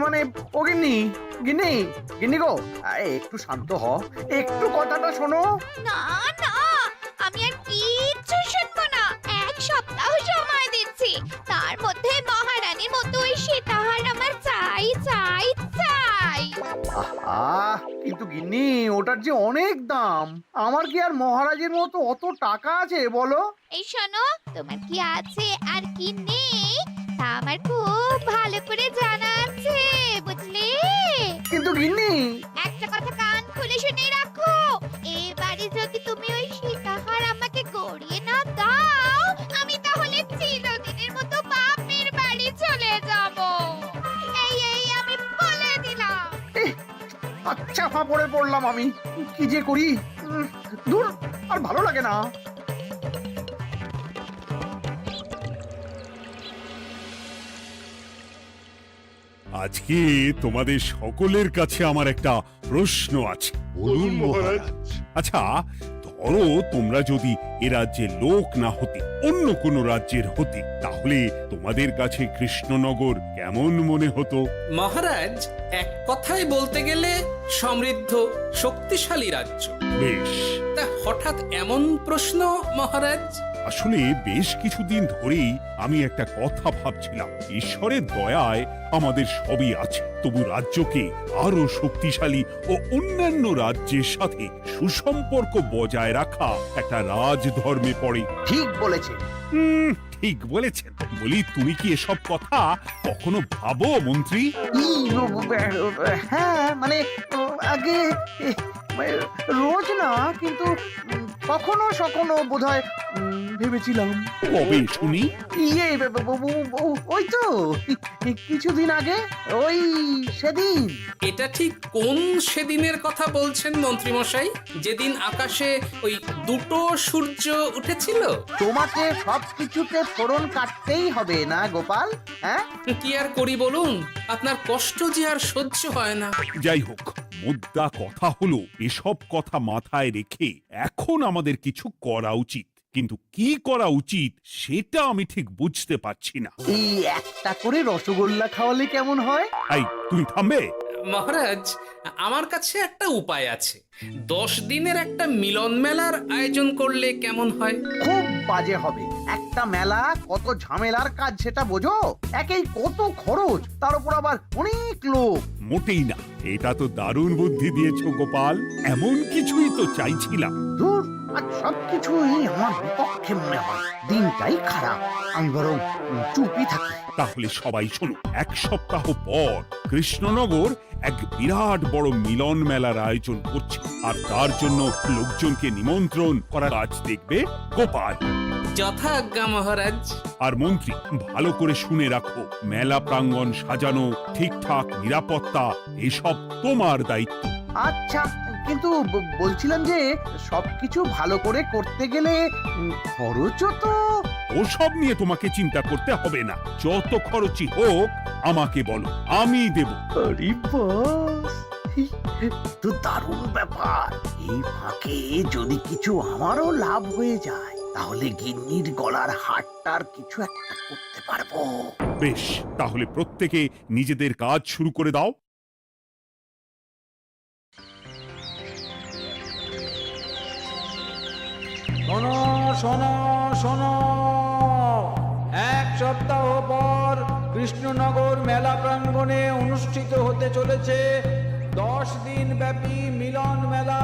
মানে ও গিন্নি, গিন্নি, গিন্নি গো, একটু শান্ত হ, একটু কথাটা শোনো। না না, আমি আর কিচ্ছু শুনবো না। 1 সপ্তাহ সময় দিচ্ছি, তার মধ্যে মহারানীর মতো ওই সীতাহার আমার চাই চাই চাই। আহ, কিন্তু গিন্নি ওটার যে অনেক দাম, আমার কি আর মহারাজের মতো অত টাকা আছে বলো? এই শোনো, তোমার কি আছে আর কি নেই তা আমার খুব ভালো করে জানা আছে, বুঝলে? কিন্তু গিন্নি, একটা কথা কান খুলে শুনে রাখো, এবারে যদি তুমি ওই সীতাহার আমাকে গড়িয়ে না দাও, আমি তাহলে চিরদিনের মতো বাপের বাড়ি চলে যাব। এই আমি বলে দিলাম। আচ্ছা পড়ে পড়লাম আমি, কি যে করি। দূর, আর ভালো লাগে না। আজকে তোমাদের সকলের কাছে আমার একটা প্রশ্ন আছে। বলুন মহারাজ। আচ্ছা, ধরো তোমরা যদি এ রাজ্যের লোক না হতে, অন্য কোনো রাজ্যের হতে, তাহলে তোমাদের কাছে কৃষ্ণনগর কেমন মনে হতো? মহারাজ, এক কথায় বলতে গেলে সমৃদ্ধ শক্তিশালী রাজ্য। বেশ, তা হঠাৎ এমন প্রশ্ন মহারাজ? আসলে বেশ কিছুদিন ধরেই আমি একটা কথা ভাবছিলাম। ঈশ্বরের দয়ায় আমাদের সবই আছে, তবু রাজ্যকে আরো শক্তিশালী ও অন্যান্য রাজ্যের সাথে সুসম্পর্ক বজায় রাখা একটা রাজধর্মে পড়ে। ঠিক বলেছে। ঠিক বলেছেন। বলি, তুমি কি এসব কথা কখনো ভাবো মন্ত্রী? হ্যাঁ, মানে আগে রোজ না, কিন্তু কখনো সখনো বোধহয় ভেবেছিলাম। কবে শুনি? ইয়ে ওই তো কিছুদিন আগে, ওই সেদিন। এটা ঠিক কোন সেদিনের কথা বলছেন মন্ত্রী মশাই? যেদিন আকাশে ওই দুটো সূর্য উঠেছিল? তোমাকে সবকিছুতে ফোড়ন কাটতেই হবে না গোপাল, হ্যাঁ? কি আর করি বলুন, আপনার কষ্ট যে আর সহ্য হয় না। যাই হোক, মুদ্রা কথা হলো, এসব কথা মাথায় রেখে এখন আমাদের কিছু করা উচিত। কিন্তু কি করা উচিত সেটা আমি ঠিক বুঝতে পারছি না। এই একটা করে রসগোল্লা খাওয়ালে কেমন হয়? এই, তুমি থামবে? মহারাজ, আমার কাছে একটা উপায় আছে। 10 দিনের একটা মিলন মেলার আয়োজন করলে কেমন হয়? খুব বাজে হবে। একটা মেলা কত ঝামেলার কাজ সেটা বোঝো? একেই কত খরচ, তার উপর আবার অনেক লোক। মোটেই না, এটা তো দারুণ বুদ্ধি দিয়েছো গোপাল। এমন কিছুই তো চাইছিলাম। দূর, আর সবকিছুই আমার বিপক্ষে মনে হয়। দিনটাই খারাপ, আমি বরং চুপই থাকি। তাহলে সবাই শোনো, 1 সপ্তাহ পর কৃষ্ণনগর এক বিরাট বড় মিলন মেলার আয়োজন করছে, আর তার জন্য লোকজনকে নিমন্ত্রণ করার কাজ দেখবে গোপাল। যথা আজ্ঞা মহারাজ। আর মন্ত্রী, ভালো করে শুনে রাখো, মেলা প্রাঙ্গণ সাজানো, ঠিকঠাক নিরাপত্তা, এসব তোমার দায়িত্ব। আচ্ছা, কিন্তু বলছিলাম যে সবকিছু ভালো করে করতে গেলে খরচও তো। ওসব নিয়ে তোমাকে চিন্তা করতে হবে না। যত খরচই হোক আমাকে বলো, আমি দেব। আরে বাস, তো দারুণ ব্যাপার। এই ফাঁকে যদি কিছু আমারও লাভ হয়ে যায়, তাহলে গিন্নির গলার হারটার কিছু একটা করতে পারবো। বেশ, তাহলে প্রত্যেকে নিজেদের কাজ শুরু করে দাও। শোনো শোনো শোনো, 1 সপ্তাহ পর কৃষ্ণনগর মেলা প্রাঙ্গণে অনুষ্ঠিত হতে চলেছে 10 দিন ব্যাপী মিলন মেলা।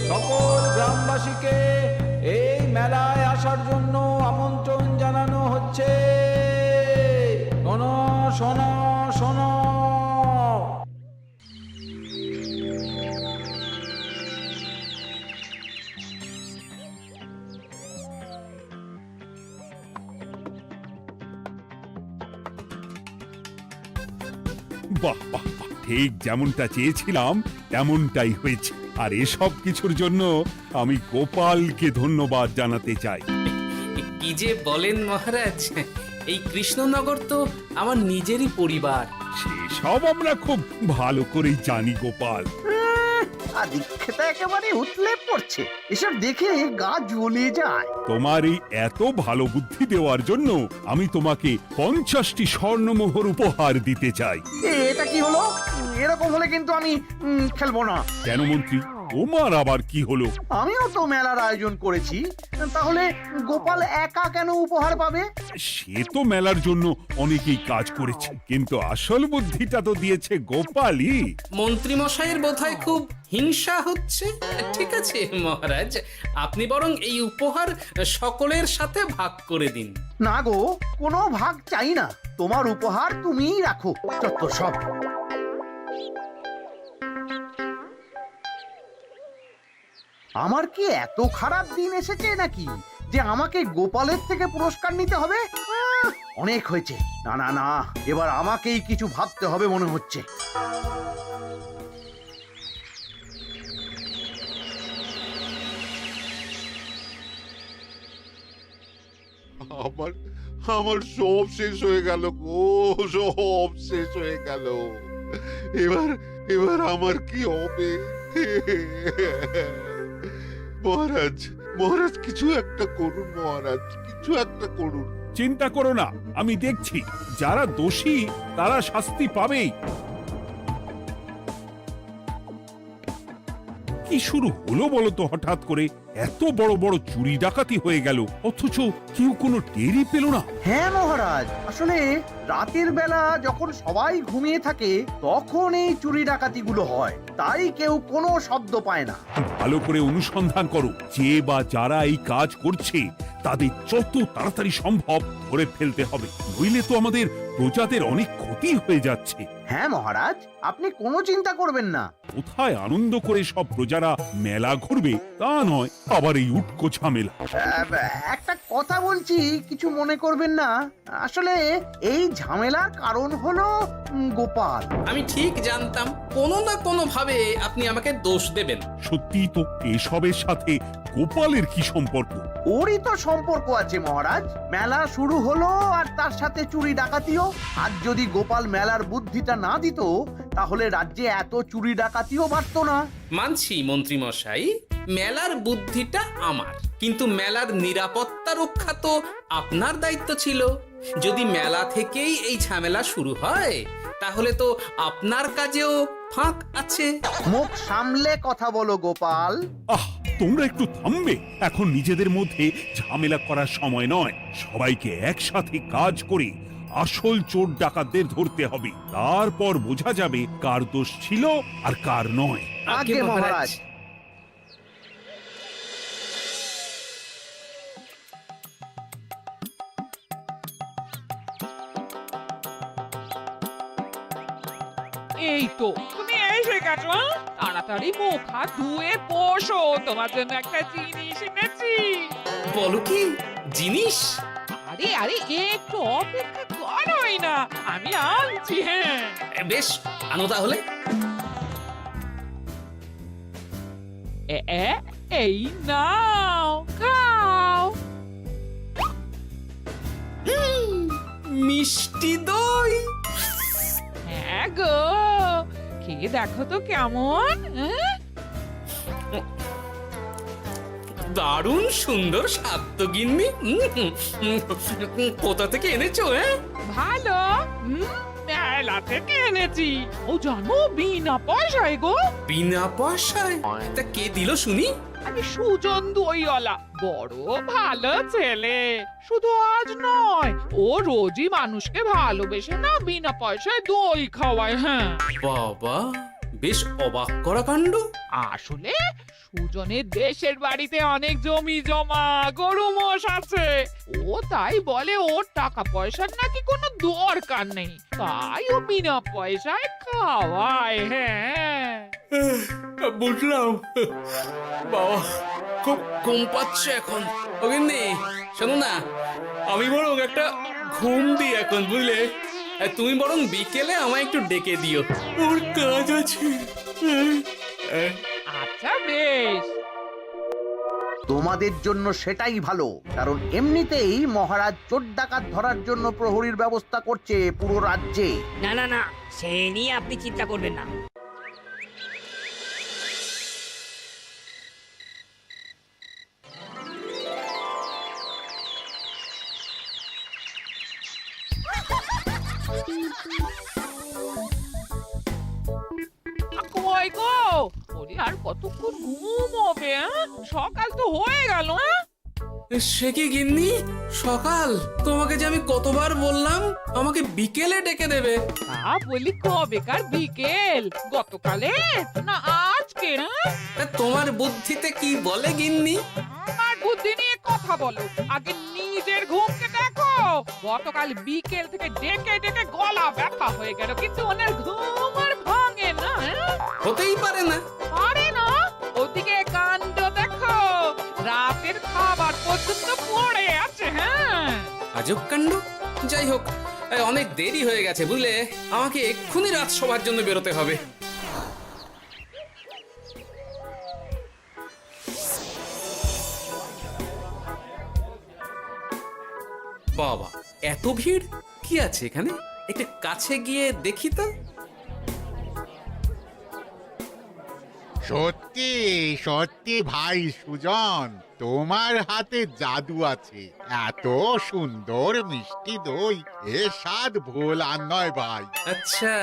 সকল গ্রামবাসীকে এই মেলায় আসার জন্য আমন্ত্রণ জানানো হচ্ছে। শোনো শোনো শোনো। বাহ বাহ বাহ, ঠিক যেমনটা চেয়েছিলাম তেমনটাই হয়েছে। আর এসব কিছুর জন্য আমি গোপালকে ধন্যবাদ জানাতে চাই। কি যে বলেন মহারাজ, এই কৃষ্ণনগর তো আমার নিজেরই পরিবার। সেসব আমরা খুব ভালো করেই জানি গোপাল। আর দীক্ষেতা একেবারে উতলে পড়ছে। এসব দেখে গা জ্বলে যায়। তোমার এই এত ভালো বুদ্ধি দেওয়ার জন্য আমি তোমাকে 50টি স্বর্ণমোহর উপহার দিতে চাই। এটা কি হলো? এরকম হলে কিন্তু আমি খেলবো না। কেন মন্ত্রী, তোমার আবার কি হলো? আমিও তো মেলার আয়োজন করেছি, তাহলে গোপাল একা কেন উপহার পাবে? সে তো মেলার জন্য অনেকেই কাজ করেছে, কিন্তু আসল বুদ্ধিটা তো দিয়েছে গোপালই। মন্ত্রী মশাইয়ের বোধহয় খুব হিংসা হচ্ছে। ঠিক আছে মহারাজ, আপনি বরং এই উপহার সকলের সাথে ভাগ করে দিন। না গো, কোনো ভাগ চাই না। তোমার উপহার তুমিই রাখো। যত সব। আমার কি এত খারাপ দিন এসেছে নাকি যে আমাকে গোপালের থেকে পুরস্কার নিতে হবে? অনেক হয়েছে। না না না, এবার আমাকেই কিছু ভাবতে হবে মনে হচ্ছে। আমার আমার সব শেষ হয়ে গেল গো, সব শেষ হয়ে গেল। এবার এবার আমার কি হবে? মহারাজ, মহারাজ কিছু একটা করুন, মহারাজ কিছু একটা করুন। চিন্তা করো না, আমি দেখছি। যারা দোষী তারা শাস্তি পাবেই। কি শুরু হলো বলো তো হঠাৎ করে? এত বড় বড় চুরি ডাকাতি হয়ে গেল, অথচ কেউ কোনো টেরই পেল না। হ্যাঁ মহারাজ, আসলে রাতের বেলা যখন সবাই ঘুমিয়ে থাকে তখন এই চুরি ডাকাতিগুলো হয়, তাই কেউ কোনো শব্দ পায় না। ভালো করে অনুসন্ধান করো, যে বা যারা এই কাজ করছে তাদের যত তাড়াতাড়ি সম্ভব ধরে ফেলতে হবে, নইলে তো আমাদের প্রজাদের অনেক ক্ষতি হয়ে যাচ্ছে। হ্যাঁ মহারাজ, আপনি কোনো চিন্তা করবেন না। কোথায় আনন্দ করে সব প্রজারা মেলা ঘুরবে তা নয়, আবার এই উটকো ঝামেলা। একটা কথা বলছি, কিছু মনে করবেন না। আসলে এই ঝামেলার কারণ হলো গোপাল। আমি ঠিক জানতাম কোনো না কোনো ভাবে আপনি আমাকে দোষ দেবেন। সত্যি তো, এসবের সাথে গোপালের কি সম্পর্ক? ওরই তো সম্পর্ক আছে মহারাজ। মেলা শুরু হলো আর তার সাথে চুরি ডাকাতিও। আর যদি গোপাল মেলার বুদ্ধিটা না দিত তাহলে রাজ্যে এত চুরি ডাকাতিও বাড়তো না। মানছি মন্ত্রী মশাই, মেলার বুদ্ধিটা আমার, কিন্তু মেলার নিরাপত্তা রক্ষা তো আপনার দায়িত্ব ছিল। যদি মেলা থেকেই এই ঝামেলা শুরু হয় তাহলে তো আপনার কাজেও ফাঁক আছে। মুখ সামলে কথা বলো গোপাল। আহ, তোমরা একটু থামবে? এখন নিজেদের মধ্যে ঝামেলা করার সময় নয়। সবাইকে একসাথে কাজ করে আসল চোর ডাকাতদের ধরতে হবে, তারপর বোঝা যাবে কার দোষ ছিল আর কার নয়। আগে মহারাজ। এই তো তুমি এসে গেছো। তাড়াতাড়ি মুখ হাত ধুয়ে বসো, তোমার জন্য একটা জিনিস এনেছি। বলো কি জিনিস? আরে আরে একটু অপেক্ষা করোই না, আমি আনছি। হ্যাঁ বেশ, আনো তাহলে। এই নাও, খাও। মিষ্টি দই। হ্যাঁ গো, খেয়ে দেখো তো কেমন। দারুণ সুন্দর স্বাদ তো গিন্নি। কোথা থেকে এনেছো? ভালো, মেলা থেকে এনেছি। ও জানো, বিনা পয়সায় গো। বিনা পয়সায়? তা কে দিল শুনি? আরে সুজন দইওয়ালা, বড় ভালো ছেলে। শুধু আজ নয়, ও রোজই মানুষকে ভালোবেসে না বিনা পয়সায় দই খাওয়ায়। হ্যাঁ বাবা, বেশ অবাক করা কাণ্ড। আসলে সুজনের দেশের বাড়িতে অনেক জমি জমা, গরু মোষ আছে। ও তাই বলে ওর টাকা পয়সার নাকি কোনো দরকার নেই, তাই ও বিনা পয়সায় খাওয়ায়। হ্যাঁ বুঝলাম। বাবা, খুব ঘুম পাচ্ছে এখন। ও গিন্নি, শোনো না, আমি বরং একটা ঘুম দিই এখন, বুঝলে? তুমি বরং বিকেলে আমায় একটু ডেকে দিও, ওর কাজ আছে। আচ্ছা বেশ। তোমাদের জন্য সেটাই ভালো, কারণ এমনিতেই মহারাজ চোর ডাকাত ধরার জন্য প্রহরীর ব্যবস্থা করছে পুরো রাজ্যে। না না না, সে নিয়ে আপনি চিন্তা করবেন না। কই গো ওরে আর কতক্ষণ ঘুম হবে? সকাল তো হয়ে গেল। সে কি গিন্নি, সকাল? তোমাকে যে আমি কতবার বললাম আমাকে বিকেলে ডেকে দেবে। বলি কবেকার বিকেল? গতকালে না আজকে? তোমার বুদ্ধিতে কি বলে গিন্নি? আমার বুদ্ধি নিয়ে কথা বলো, আগে নিজের ঘুমকে দেখো। গতকাল বিকেল থেকে ডেকে ডেকে গলা ব্যথা হয়ে গেল, কিন্তু ওনার ঘুম আর ভাঙে না। হতেই পারে না। পারে না? ওদিকে কাণ্ড দেখো, রাতের খাবার পর্যন্ত পড়ে আছে। আজব কাণ্ড। যাই হোক, অনেক দেরি হয়ে গেছে বুঝলে, আমাকে এক্ষুনি রাজসভার জন্য বেরোতে হবে। বাবা, এত ভিড় কি আছে এখানে? একটু কাছে গিয়ে দেখি তো। সত্যি সত্যি ভাই সুজন, তোমার হাতে জাদু আছে। এত সুন্দর মিষ্টি দই, এ স্বাদ ভোলার নয় ভাই। আচ্ছা,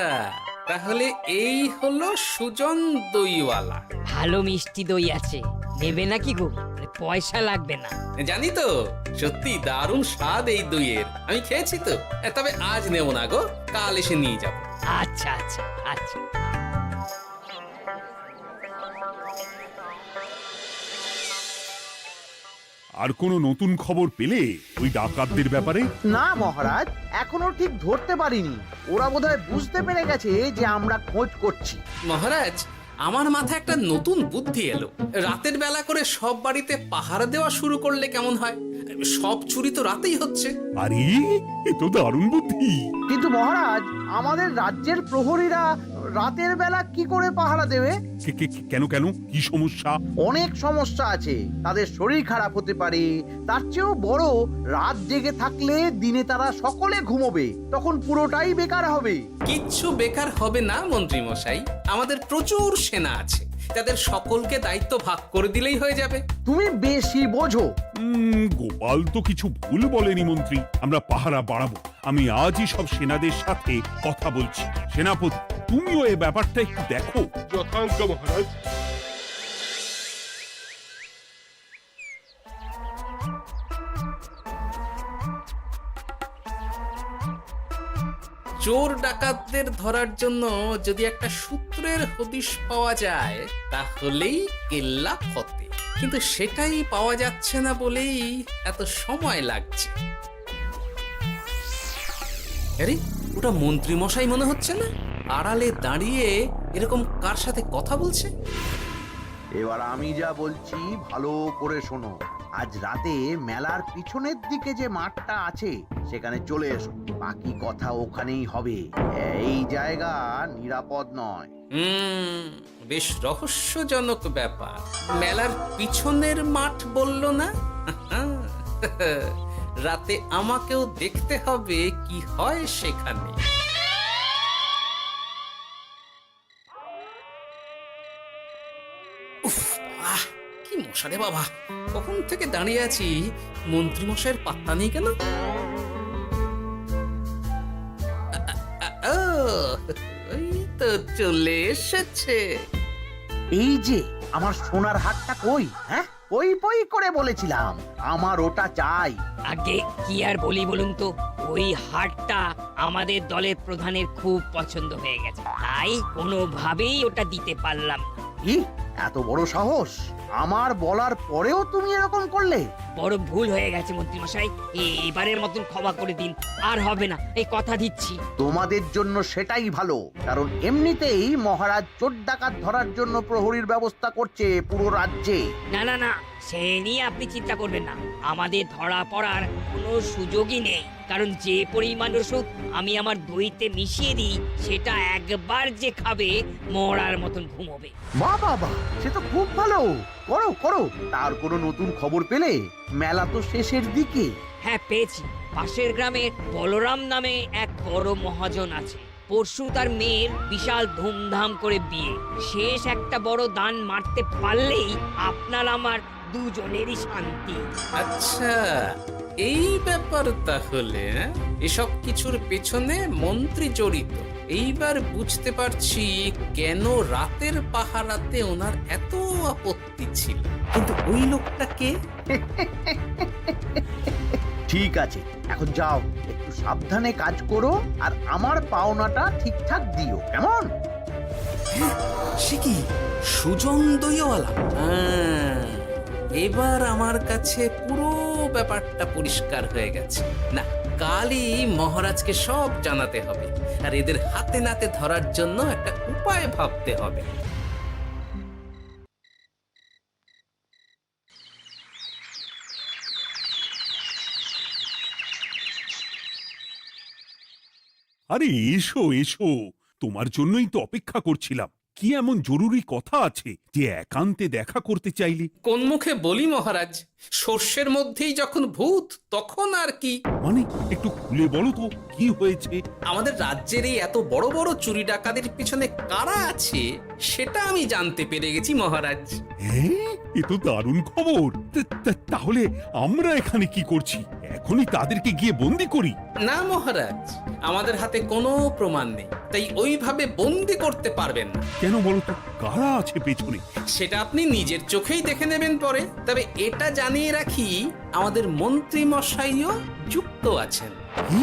তাহলে এই হলো সুজন দইওয়ালা। ভালো মিষ্টি দই আছে, নেবে নাকি গো? পয়সা লাগবে না। জানি তো, সত্যি দারুণ স্বাদ এই দইয়ের। আমি খেয়েছি তো। তবে আজ নেব না গো, কাল এসে নিয়ে যাব। আচ্ছা আচ্ছা আচ্ছা। আর কোনো নতুন খবর পেলে ওই ডাকাতদের ব্যাপারে? না মহারাজ, এখনো ঠিক ধরতে পারিনি। ওরা বোধহয় বুঝতে পেরে গেছে যে আমরা খোঁজ করছি। মহারাজ, আমার মাথায় একটা নতুন বুদ্ধি এলো। রাতের বেলা করে সব বাড়িতে পাহারা দেওয়া শুরু করলে কেমন হয়? সব চুরি তো রাতেই হচ্ছে। আরে, এ তো দারুণ বুদ্ধি। কিন্তু মহারাজ, আমাদের রাজ্যের প্রহরীরা রাতের বেলা কি করে পাহারা দেবে? কেন কেন, কি সমস্যা? অনেক সমস্যা আছে। তাদের শরীর খারাপ হতে পারে, তার চেয়েও বড়, রাত জেগে থাকলে দিনে তারা সকলে ঘুমোবে, তখন পুরোটাই বেকার হবে। কিচ্ছু বেকার হবে না মন্ত্রী মশাই, আমাদের প্রচুর সেনা আছে, তাদের সকলকে দায়িত্ব ভাগ করে দিলেই হয়ে যাবে। তুমি বেশি বোঝো। গোপাল তো কিছু ভুল বলেনি মন্ত্রী, আমরা পাহারা বাড়াবো। আমি আজই সব সেনাদের সাথে কথা বলছি। সেনাপতি, তুমিও এ ব্যাপারটা একটু দেখো। যথাজ্ঞা মহারাজ। চোর ডাকাতদের ধরার জন্য যদি একটা সূত্রের হদিশ পাওয়া যায় তাহলেই কেল্লা ফতে, কিন্তু সেটাই পাওয়া যাচ্ছে না বলেই এত সময় লাগছে। আরে, ওটা মন্ত্রী মশাই মনে হচ্ছে না? আড়ালে দাঁড়িয়ে এরকম কার সাথে কথা বলছে? এবার আমি যা বলছি ভালো করে শোনো। আজ রাতে মেলার পিছনের দিকে যে মাঠটা আছে সেখানে চলে এসো। বাকি কথা ওখানেই হবে। এই জায়গা নিরাপদ নয়। বেশ রহস্যজনক ব্যাপার। মেলার পিছনের মাঠ বলল না? রাতে আমাকেও দেখতে হবে কি হয় সেখানে। উফ, কি মশা রে বাবা! কখন থেকে দাঁড়িয়ে আছি, মন্ত্রী মশাইয়ের পাত্তা নেই কেন? ওই তো চলে এসেছে। এই যে আমার সোনার হাটটা কই? হ্যাঁ, ওই পই করে বলেছিলাম আমার ওটা চাই। আগে কি আর বলি বলুন তো, ওই হারটা আমাদের দলের প্রধানের খুব পছন্দ হয়ে গেছে, তাই কোনোভাবেই ওটা দিতে পারলাম না। কি এত বড় সাহস! আমার বলার পরেও তুমি এরকম করলে? বড় ভুল হয়ে গেছে মন্ত্রী মশাই, এবারের মতন ক্ষমা করে দিন, আর হবে না, এই কথা দিচ্ছি। তোমাদের জন্য সেটাই ভালো, কারণ এমনিতেই মহারাজ চোর ডাকাত ধরার জন্য প্রহরীর ব্যবস্থা করছে পুরো রাজ্যে। না না না, সে নিয়ে আপনি চিন্তা করবেন না, আমাদের ধরা পড়ার কোনো সুযোগই নেই, কারণ যে পরিমাণ ওষুধ আমি আমার দইতে মিশিয়ে দিই সেটা একবার যে খাবে মরার মতন ঘুমোবে। বাহ বাহ বাহ, সে তো খুব ভালো। করো করো। তার কোনো নতুন খবর পেলে? মেলা তো শেষের দিকে। হ্যাঁ পেয়েছি, পাশের গ্রামে বলরাম নামে এক বড় মহাজন আছে। পরশু তার মেয়ের বিশাল ধুমধাম করে বিয়ে। শেষ একটা বড় দান মারতে পারলেই আপনার আমার দুজনেরই শান্তি। আচ্ছা, এই ব্যাপার তাহলে হ্যাঁ? এসব কিছুর পেছনে মন্ত্রী জড়িত। এইবার বুঝতে পারছি কেন রাতের পাহারাতে ওনার এত আপত্তি ছিল। কিন্তু ওই লোকটাকে ঠিক আছে, এখন যাও, একটু সাবধানে কাজ করো আর আমার পাওনাটা ঠিকঠাক দিও, কেমন? সে কি সুজন দইওয়ালা? এবার আমার কাছে পুরো ব্যাপারটা পরিষ্কার হয়ে গেছে। না, কালই মহারাজকে সব জানাতে হবে, আর এদের হাতে নাতে ধরার জন্য একটা উপায় ভাবতে হবে। আরে এসো এসো, তোমার জন্যই তো অপেক্ষা করছিলাম। কি এমন জরুরি কথা আছে যে একান্তে দেখা করতে চাইলে? কোন মুখে বলি মহারাজ, সর্ষের মধ্যেই যখন ভূত তখন আর কি। মানে একটু খুলে বলো তো কি হয়েছে? আমাদের রাজ্যের এই এত বড় বড় চুরি ডাকাতির পিছনে কারা আছে সেটা আমি জানতে পেরে গেছি মহারাজ। হ্যাঁ, এ তো দারুণ খবর। তাহলে আমরা এখানে কি করছি? এখনই তাদেরকে গিয়ে বন্দি করি? না মহারাজ, আমাদের হাতে কোনো প্রমাণ নেই, তাই ওইভাবে বন্দি করতে পারবেন না। কেন বলো তো, কারা আছে পেছনে? সেটা আপনি নিজের চোখেই দেখে নেবেন পরে। তবে এটা জানিয়ে রাখি, আমাদের মন্ত্রী মশাইও যুক্ত আছেন। কি?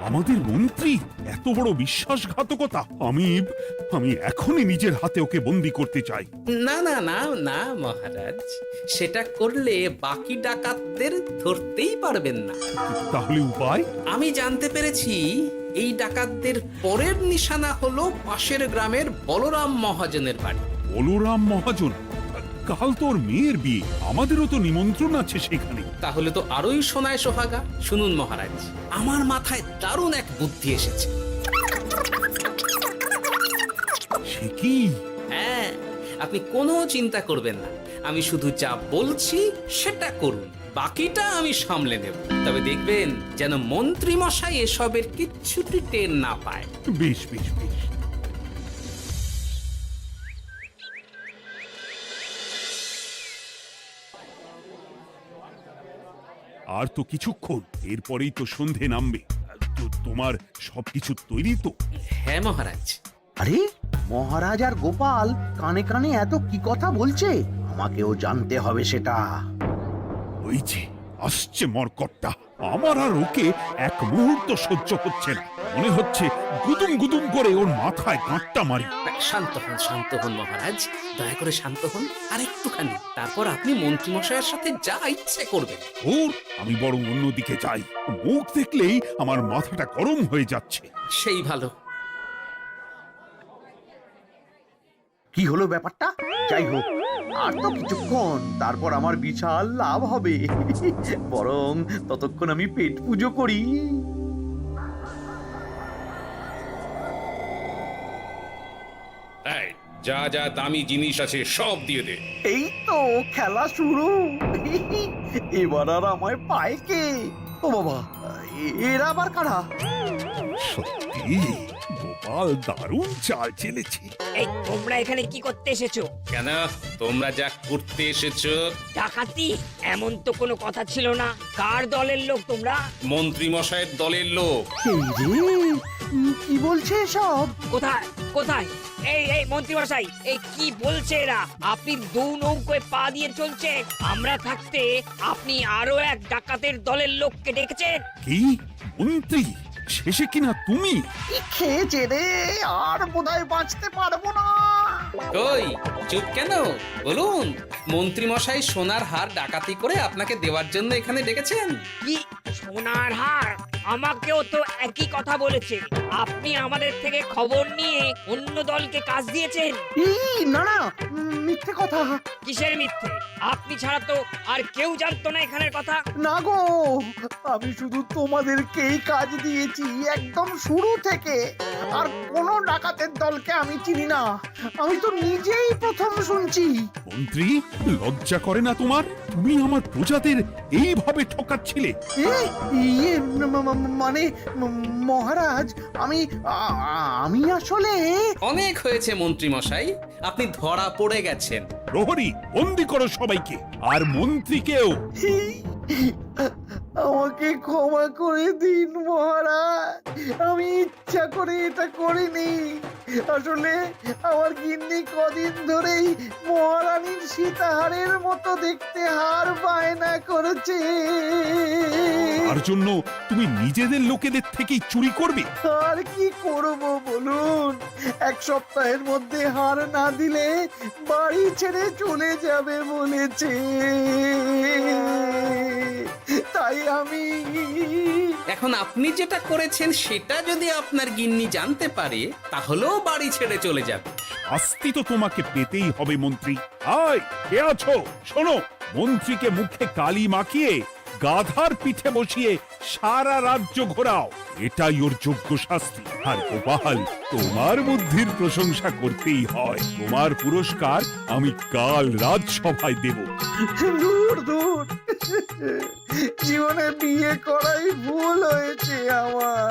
আমাদের মন্ত্রী? এত বড় বিশ্বাসঘাতকতা! আমি এখনই নিজের হাতে ওকে বন্দি করতে চাই। না না না না মহারাজ, সেটা করলে বাকি ডাকাতদের ধরতেই পারবেন না। তাহলে উপায়? আমি জানতে পেরেছি এই ডাকাতদের পরের নিশানা হলো পাশের গ্রামের বলরাম মহাজনের বাড়ি। বলরাম মহাজন? কাল তোর মেয়ের বিয়ে, আমাদেরও তো নিমন্ত্রণ আছে সেখানে। তাহলে তো আরোই সোনায় সোহাগা। শুনুন মহারাজ, আমার মাথায় দারুণ এক বুদ্ধি এসেছে। সে কি? হ্যাঁ, আপনি কোনো চিন্তা করবেন না, আমি শুধু যা বলছি সেটা করুন, বাকিটা আমি সামলে নেব। তবে দেখবেন যেন মন্ত্রী মশাই এসবের কিচ্ছুটি টের না পায়। বেশ বেশ বেশ। আর তো কিছুক্ষণ, এরপরেই তো সন্ধে নামবে। তোমার সবকিছু তৈরি তো? হ্যাঁ মহারাজ। আরে মহারাজ আর গোপাল কানে কানে এত কি কথা বলছে, আমাকেও জানতে হবে সেটা। ওই যে আসছে মরকটটা, আমার আর ওকে এক মুহূর্ত সহ্য হচ্ছে না। মনে হচ্ছে গুদুম গুদুম করে ওর মাথায় গাঁটটা মারি। শান্ত হন মহারাজ, দয়া করে শান্ত হন আর একটুখানি, তারপর আপনি মন্ত্রী মশাইয়ের সাথে যা ইচ্ছে করবেন। ওর আমি বরং অন্যদিকে যাই, মুখ দেখলেই আমার মাথাটা গরম হয়ে যাচ্ছে। সেই ভালো। কি হলো ব্যাপারটা? যাই হোক, আর তো কিছুক্ষণ, তারপর আমার বিশাল লাভ হবে। বরং ততক্ষণ আমি পেট পুজো করি। যা যা দামি জিনিস আছে সব দিয়ে দে। এই তো খেলা শুরু। এবার আর আমায় পায় কে? ও বাবা, এরা আবার কারা? সত্যি গোপাল দারুণ চাল চেলেছে। এই তোমরা এখানে কি করতে এসেছো? কেন, তোমরা যা করতে এসেছো? ডাকাতি? এমন তো কোনো কথা ছিল না। কার দলের লোক তোমরা? মন্ত্রী মশাইয়ের দলের লোক। এই রে, কি বলছে সব? কোথায় কোথায়? এই মন্ত্রী মশাই, এই কি বলছে এরা? আপনি দু নৌকোয় পা দিয়ে চলছে, আমরা থাকতে আপনি আরো এক ডাকাতের দলের লোককে ডেকেছেন। কি মন্ত্রী? শেষে কিনা তুমি? কি খেয়েছে রে, আর বোধহয় বাঁচতে পারবো না। কই, চুপ কেন? বলুন, মন্ত্রী মশাই সোনার হার ডাকাতি করে আপনাকে দেওয়ার জন্য এখানে ডেকেছেন। কি সোনার হার? আমাকেও তো একই কথা বলেছে। আপনি আমাদের থেকে খবর নিয়ে অন্য দলকে কাজ দিয়েছেন। এই না না, মিথ্যে কথা। কিসের মিথ্যে? আপনি ছাড়া তো আর কেউ জানতো না এখানের কথা। না গো, আমি শুধু তোমাদেরকেই কাজ দিয়েছি একদম শুরু থেকে। আর কোন ডাকাতের দলকে আমি চিনি না, আমি তো নিজেই প্রথম শুনছি। মন্ত্রী, লজ্জা করে না তোমার? তুমি আমার প্রজাদের এইভাবে ঠকাচ্ছিলে। ইয়ে মানে মহারাজ, আমি আসলে অনেক হয়েছে মন্ত্রী মশাই, আপনি ধরা পড়ে গেছেন। প্রহরী বন্দি করো সবাইকে, আর মন্ত্রীকেও। আমাকে ক্ষমা করে দিন মহারাজ, আমি ইচ্ছা করে এটা করিনি। আসলে আমার গিন্নি কদিন ধরেই মহারানীর সীতাহারের মতো দেখতে হার বায়না করেছে। তার জন্য তুমি নিজেদের লোকেদের থেকেই চুরি করবে? আর কি করব বলুন, এক সপ্তাহের মধ্যে হার না দিলে বাড়ি ছেড়ে চলে যাবে বলেছে। তাই আমি এখন আপনি যেটা করেছেন সেটা যদি আপনার গিন্নি জানতে পারে তাহলেও বাড়ি ছেড়ে চলে যাবে। শাস্তি তো তোমাকে পেতেই হবে মন্ত্রী। আয়, কে আছো? শোনো, মন্ত্রীকে মুখে কালি মাখিয়ে গাধার পিঠে বসিয়ে সারা রাজ্য ঘোরাও, এটাই ওর যোগ্য শাস্তি। আর গোপাল, তোমার বুদ্ধির প্রশংসা করতেই হয়। তোমার পুরস্কার আমি কাল রাজসভায় দেব। দূর দূর, জীবনে বিয়ে করাই ভুল হয়েছে আমার।